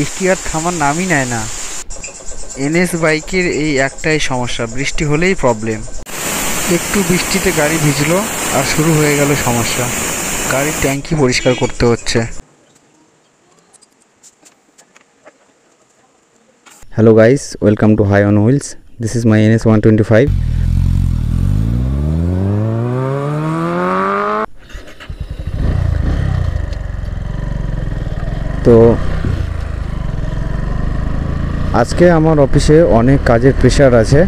বৃষ্টি আর থামার নামই নেয় না। এনএস বাইকের এই একটাই সমস্যা, বৃষ্টি হলেই প্রবলেম। একটু বৃষ্টিতে গাড়ি ভিজলো আর শুরু হয়ে গেল সমস্যা, গাড়ির ট্যাঙ্কি পরিষ্কার করতে হচ্ছে। Hello guys, welcome to High on Wheels. This is my NS 125. তো আজকে আমার অফিসে অনেক কাজের প্রেশার আছে,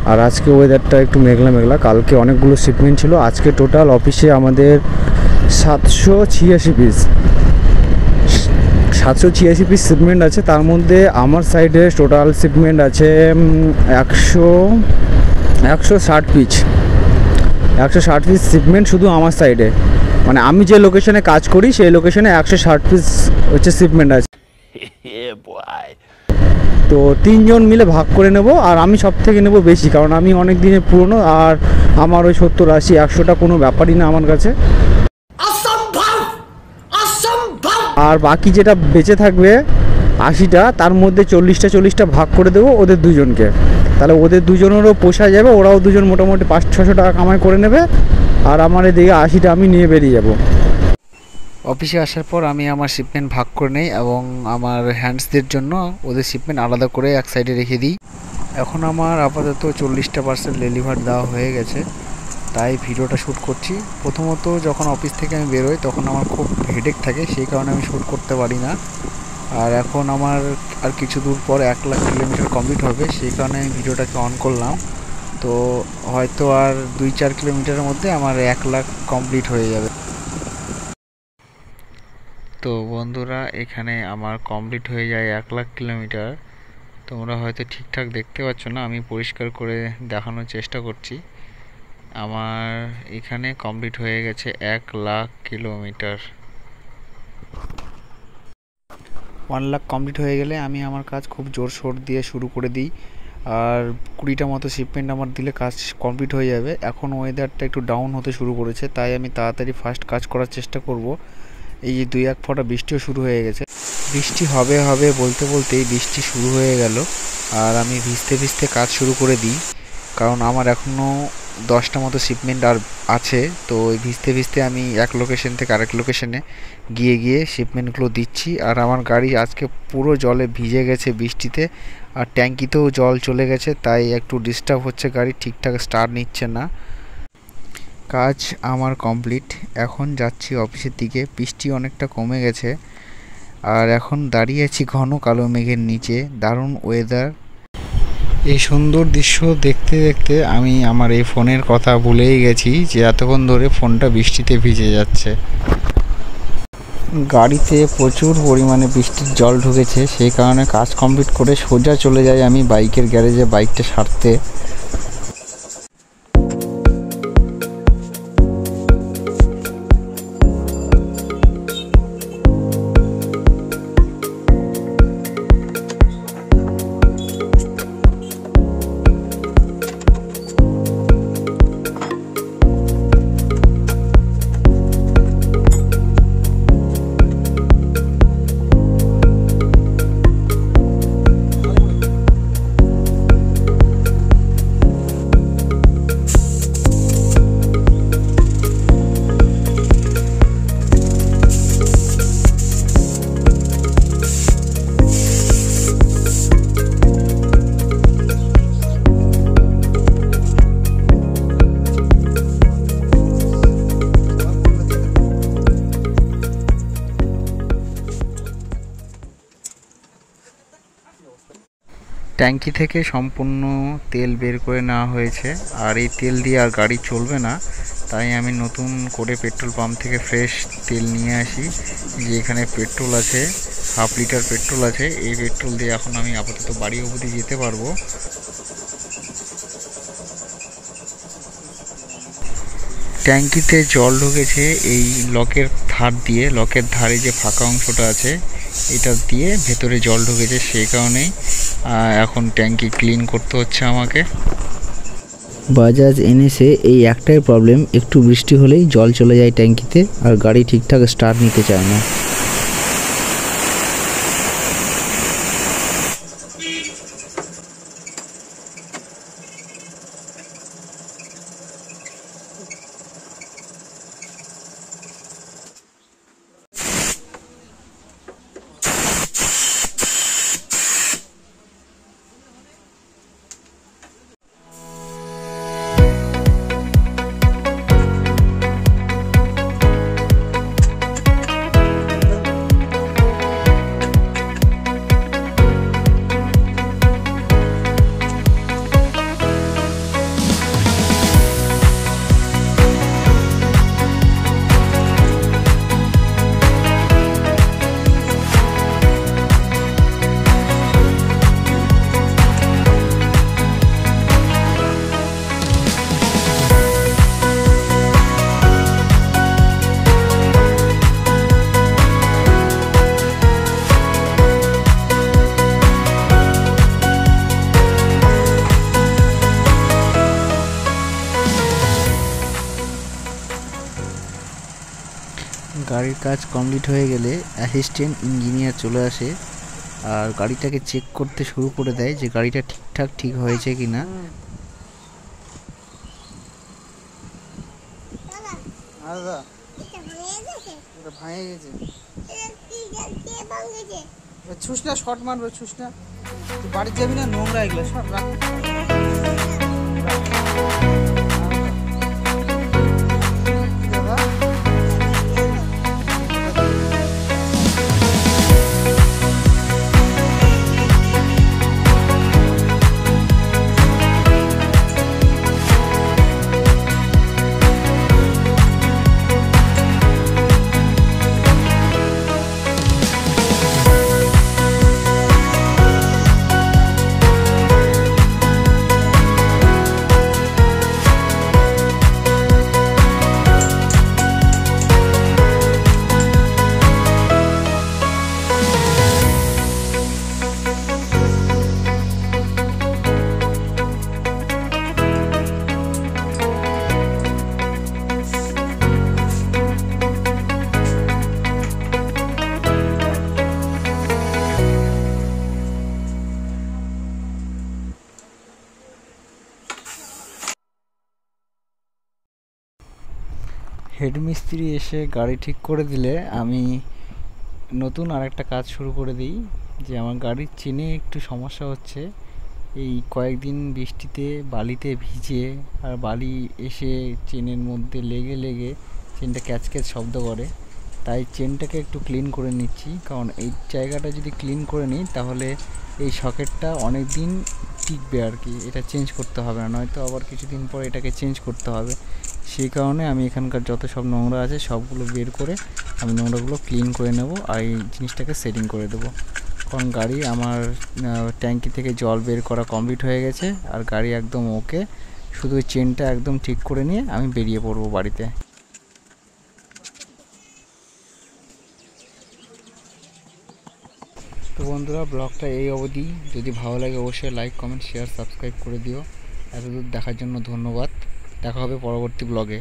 আর আজকে ওয়েদারটা একটু মেঘলা মেঘলা। কালকে অনেকগুলো শিপমেন্ট ছিল, আজকে টোটাল অফিসে আমাদের 786 পিস শিপমেন্ট আছে। তার মধ্যে আমার সাইডে টোটাল শিপমেন্ট আছে 160 পিস শিপমেন্ট শুধু আমার সাইডে। মানে আমি যে লোকেশনে কাজ করি সেই লোকেশনে 160 পিস হচ্ছে শিপমেন্ট আছে। তো 3 জন মিলে ভাগ করে নেব, আর আমি সব থেকে নেব বেশি, কারণ আমি অনেক দিনের পুরনো, আর আমার ওই 70, 80, 100টা কোনো ব্যাপারই না আমার কাছে। আর বাকি যেটা বেঁচে থাকবে 80টা, তার মধ্যে 40টা ভাগ করে দেবো ওদের দুজনকে। তাহলে ওদের দুজনেরও পোষায় যাবে, ওরাও দুজন মোটামুটি 500-600 টাকা কামাই করে নেবে, আর আমার এদিকে 80টা আমি নিয়ে বেরিয়ে যাব। অফিসে আসার পর আমি আমার শিপমেন্ট ভাগ করে নেই এবং আমার হ্যান্ডসদের জন্য ওদের শিপমেন্ট আলাদা করে এক সাইডে রেখে দিই। এখন আমার আপাতত 40টা পার্সেল ডেলিভার দেওয়া হয়ে গেছে, তাই ভিডিওটা শ্যুট করছি। প্রথমত যখন অফিস থেকে আমি বেরোই তখন আমার খুব হেডেক থাকে, সেই কারণে আমি শ্যুট করতে পারি না। আর এখন আমার আর কিছু দূর পর 1 লাখ কিলোমিটার কমপ্লিট হবে, সেই কারণে আমি ভিডিওটাকে অন করলাম। তো হয়তো আর 2-4 কিলোমিটারের মধ্যে আমার 1 লাখ কমপ্লিট হয়ে যাবে। তো বন্ধুরা, এখানে আমার কমপ্লিট হয়ে যায় 1 লাখ কিলোমিটার। তোমরা হয়তো ঠিকঠাক দেখতে পাচ্ছ না, আমি পরিষ্কার করে দেখানোর চেষ্টা করছি। আমার এখানে কমপ্লিট হয়ে গেছে 1 লাখ কিলোমিটার। 1 লাখ কমপ্লিট হয়ে গেলে আমি আমার কাজ খুব জোরশোর দিয়ে শুরু করে দিই, আর 20টা মতো শিপমেন্ট আমার দিলে কাজ কমপ্লিট হয়ে যাবে। এখন ওয়েদারটা একটু ডাউন হতে শুরু করেছে, তাই আমি তাড়াতাড়ি ফাস্ট কাজ করার চেষ্টা করব। এই যে 2-1 ফোঁটা বৃষ্টিও শুরু হয়ে গেছে, বৃষ্টি হবে বলতে বলতেই বৃষ্টি শুরু হয়ে গেল, আর আমি ভিজতে ভিজতে কাজ শুরু করে দিই, কারণ আমার এখনও 10টা মতো শিপমেন্ট আর আছে। তো ওই ভিজতে ভিজতে আমি এক লোকেশন থেকে আরেক লোকেশনে গিয়ে শিপমেন্টগুলো দিচ্ছি। আর আমার গাড়ি আজকে পুরো জলে ভিজে গেছে বৃষ্টিতে, আর ট্যাঙ্কিতেও জল চলে গেছে, তাই একটু ডিস্টার্ব হচ্ছে, গাড়ি ঠিকঠাক স্টার্ট নিচ্ছে না। কাজ আমার কমপ্লিট, এখন যাচ্ছি অফিসের দিকে। বৃষ্টি অনেকটা কমে গেছে, আর এখন দাঁড়িয়ে আছি ঘন কালো মেঘের নিচে। দারুণ ওয়েদার। এই সুন্দর দৃশ্য দেখতে দেখতে আমি আমার এই ফোনের কথা ভুলেই গেছি যে এতক্ষণ ধরে ফোনটা বৃষ্টিতে ভিজে যাচ্ছে। গাড়িতে প্রচুর পরিমাণে বৃষ্টির জল ঢুকেছে, সেই কারণে কাজ কমপ্লিট করে সোজা চলে যাই আমি বাইকের গ্যারেজে বাইকটা সারতে। ট্যাঙ্কি থেকে সম্পূর্ণ তেল বের করে নেওয়া হয়েছে, আর এই তেল দিয়ে আর গাড়ি চলবে না, তাই আমি নতুন করে পেট্রোল পাম্প থেকে ফ্রেশ তেল নিয়ে আসি। যে এখানে পেট্রোল আছে, 1/2 লিটার পেট্রোল আছে, এই পেট্রোল দিয়ে এখন আমি আপাতত বাড়ি অবধি যেতে পারবো। ট্যাঙ্কিতে জল ঢুকেছে এই লকের ধার দিয়ে, লকের ধারে যে ফাঁকা অংশটা আছে এটা দিয়ে ভেতরে জল ঢুকেছে, সেই কারণেই এখন ট্যাঙ্কি ক্লিন করতে হচ্ছে আমাকে। বাজাজ এনএসে এই একটাই প্রবলেম, একটু বৃষ্টি হলেই জল চলে যায় ট্যাঙ্কিতে, আর গাড়ি ঠিকঠাক স্টার্ট নিতে চায় না। গাড়ির কাজ কমপ্লিট হয়ে গেলে অ্যাসিস্ট্যান্ট ইঞ্জিনিয়ার চলে আসে আর গাড়িটাকে চেক করতে শুরু করে দেয় যে গাড়িটা ঠিকঠাক ঠিক হয়েছে কিনা। ছুস না, শর্ট মারবে, ছুস না, বাড়ি যাবি না, নোংরা এগুলো সব রাখ। হেড মিস্ত্রি এসে গাড়ি ঠিক করে দিলে আমি নতুন আরেকটা কাজ শুরু করে দিই। যে আমার গাড়ির চেনে একটু সমস্যা হচ্ছে, এই কয়েকদিন বৃষ্টিতে বালিতে ভিজে আর বালি এসে চেনের মধ্যে লেগে লেগে চেনটা ক্যাচ ক্যাচ শব্দ করে, তাই চেনটাকে একটু ক্লিন করে নিচ্ছি। কারণ এই জায়গাটা যদি ক্লিন করে নিই তাহলে এই সকেটটা অনেক দিন টিকবে আর কি, এটা চেঞ্জ করতে হবে না, নয়তো আবার কিছুদিন পর এটাকে চেঞ্জ করতে হবে। সেই কারণে আমি এখানকার যত সব নোংরা আছে সবগুলো বের করে আমি নোংরাগুলো ক্লিন করে নেব আর এই জিনিসটাকে সেটিং করে দেবো। কারণ গাড়ি আমার ট্যাঙ্কি থেকে জল বের করা কমপ্লিট হয়ে গেছে আর গাড়ি একদম ওকে, শুধু ওই চেনটা একদম ঠিক করে নিয়ে আমি বেরিয়ে পড়বো বাড়িতে। তো বন্ধুরা, ব্লগটা এই অবধি। যদি ভালো লাগে অবশ্যই লাইক, কমেন্ট, শেয়ার, সাবস্ক্রাইব করে দিও। এতদূর দেখার জন্য ধন্যবাদ। দেখা হবে পরবর্তী ব্লগে।